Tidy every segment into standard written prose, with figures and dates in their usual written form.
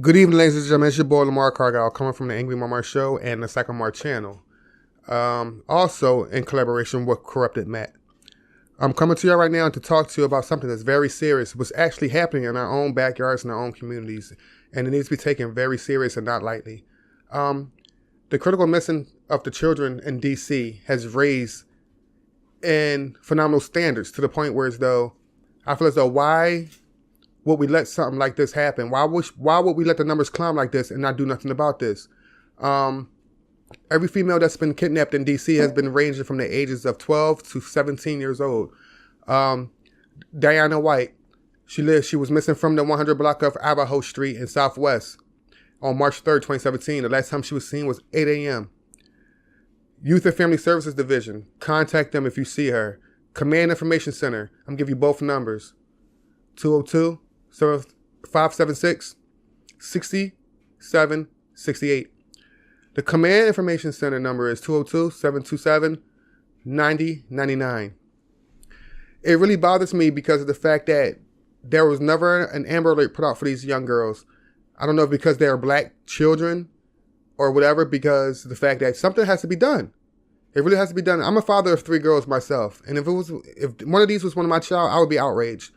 Good evening, ladies and gentlemen. It's your boy Lamar Cargyle coming from the Angry Marmar Show and the Psycho Mar channel. Also in collaboration with Corrupted Matt. I'm coming to you right now to talk to you about something that's very serious. What's actually happening in our own backyards and our own communities. And it needs to be taken very serious and not lightly. The critical missing of the children in DC has raised in phenomenal standards to the point where I feel as though why would we let something like this happen? Why would we let the numbers climb like this and not do nothing about this? Every female that's been kidnapped in DC has been ranging from the ages of 12 to 17 years old. Diana White, she was missing from the 100 block of Avaho Street in Southwest on March 3rd, 2017. The last time she was seen was 8 a.m. Youth and Family Services Division, contact them if you see her. Command Information Center, I'm giving you both numbers. 202-576-6768. The Command Information Center number is 202-727-9099. It really bothers me because of the fact that there was never an Amber Alert put out for these young girls. I don't know if because they are black children or whatever, because the fact that something has to be done. It really has to be done. I'm a father of 3 girls myself, and if one of these was one of my child, I would be outraged.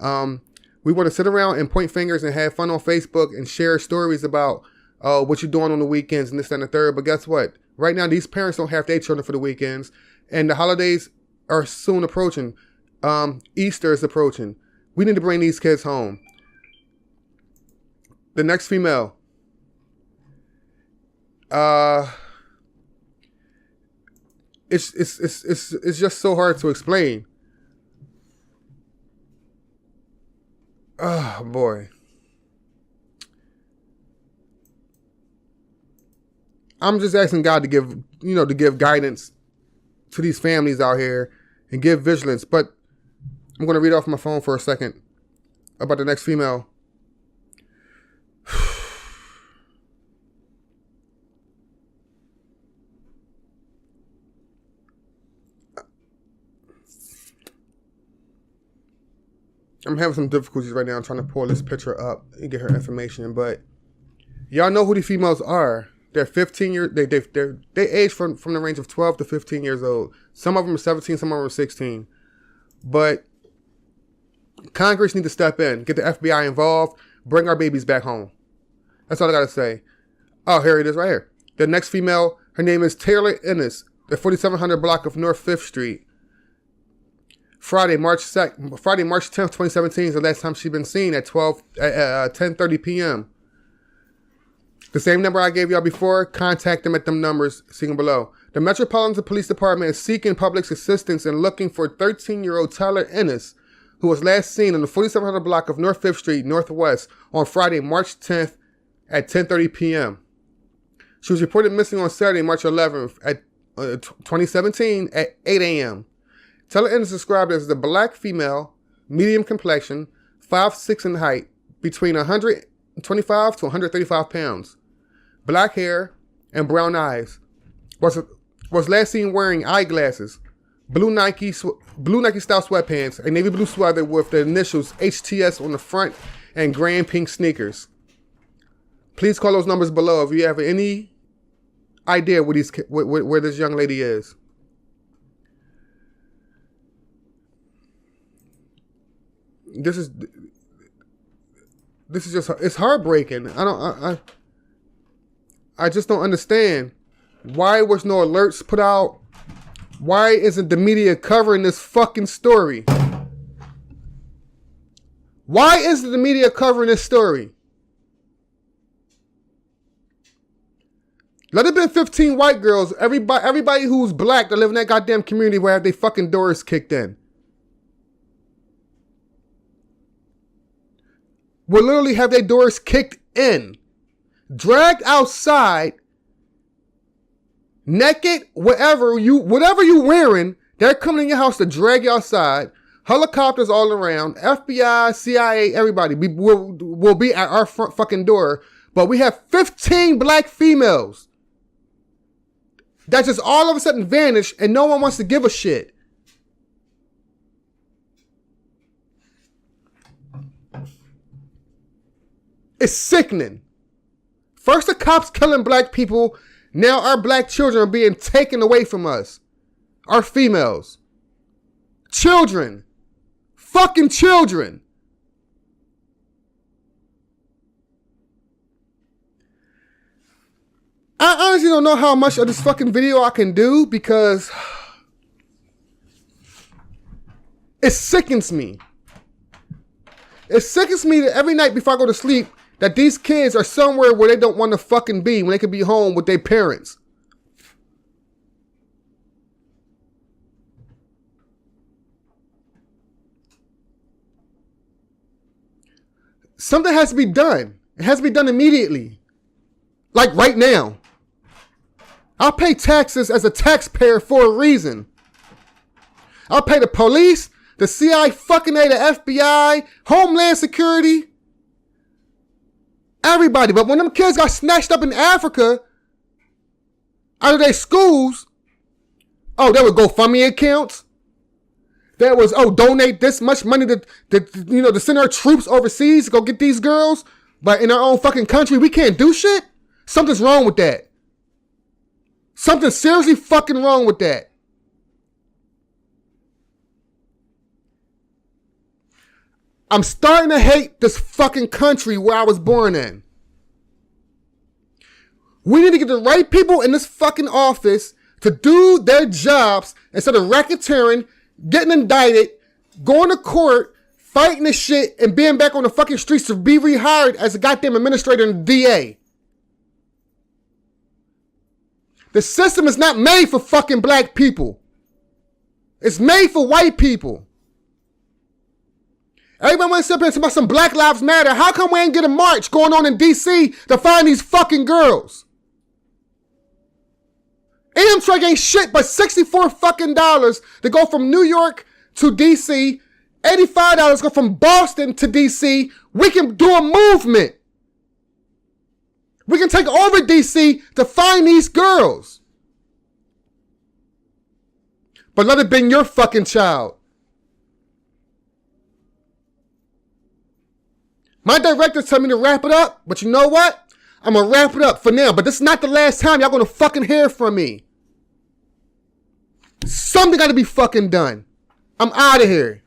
We want to sit around and point fingers and have fun on Facebook and share stories about what you're doing on the weekends and this and the third. But guess what? Right now, these parents don't have their children for the weekends, and the holidays are soon approaching. Easter is approaching. We need to bring these kids home. The next female. It's just so hard to explain. Oh boy. I'm just asking God to give guidance to these families out here and give vigilance. But I'm going to read off my phone for a second about the next female. I'm having some difficulties right now. I'm trying to pull this picture up and get her information. But y'all know who the females are. They're 15 years. They age from the range of 12 to 15 years old. Some of them are 17. Some of them are 16. But Congress need to step in, get the FBI involved, bring our babies back home. That's all I gotta say. Oh, here it is right here. The next female, her name is Taylor Ennis, the 4700 block of North 5th Street. Friday, March 10th, 2017 is the last time she's been seen at 10:30 p.m. The same number I gave y'all before, contact them at them numbers seen below. The Metropolitan Police Department is seeking public's assistance and looking for 13-year-old Tyler Ennis, who was last seen on the 4700 block of North 5th Street, Northwest, on Friday, March 10th at 10:30 p.m. She was reported missing on Saturday, March 11th at 2017 at 8 a.m. Tyler Ennis is described as a black female, medium complexion, 5'6" in height, between 125 to 135 pounds. Black hair and brown eyes. Was last seen wearing eyeglasses, blue Nike style sweatpants, a navy blue sweater with the initials HTS on the front, and gray and pink sneakers. Please call those numbers below if you have any idea where this young lady is. This is just, it's heartbreaking. I just don't understand. Why was no alerts put out? Why isn't the media covering this fucking story? Why isn't the media covering this story? Let it been 15 white girls. Everybody who's black that live in that goddamn community will have their fucking doors kicked in. Will literally have their doors kicked in, dragged outside, naked, whatever you wearing, they're coming in your house to drag you outside. Helicopters all around, FBI, CIA, everybody will be at our front fucking door. But we have 15 black females that just all of a sudden vanish and no one wants to give a shit. It's sickening. First the cops killing black people. Now our black children are being taken away from us. Our females. Children. Fucking children. I honestly don't know how much of this fucking video I can do because it sickens me. It sickens me that every night before I go to sleep that these kids are somewhere where they don't want to fucking be when they could be home with their parents. Something has to be done. It has to be done immediately. Like right now. I'll pay taxes as a taxpayer for a reason. I'll pay the police, the CIA, fucking A, the FBI, Homeland Security, everybody. But when them kids got snatched up in Africa out of their schools, there were GoFundMe accounts. There was, donate this much money to send our troops overseas to go get these girls. But in our own fucking country, we can't do shit? Something's wrong with that. Something's seriously fucking wrong with that. I'm starting to hate this fucking country where I was born in. We need to get the right people in this fucking office to do their jobs instead of racketeering, getting indicted, going to court, fighting this shit, and being back on the fucking streets to be rehired as a goddamn administrator and DA. The system is not made for fucking black people. It's made for white people. Everybody wants to sit up here and talk about some Black Lives Matter. How come we ain't get a march going on in D.C. to find these fucking girls? Amtrak ain't shit but $64 fucking dollars to go from New York to D.C. $85 go from Boston to D.C. We can do a movement. We can take over D.C. to find these girls. But let it be your fucking child. My director told me to wrap it up, but you know what? I'm going to wrap it up for now. But this is not the last time y'all going to fucking hear from me. Something got to be fucking done. I'm out of here.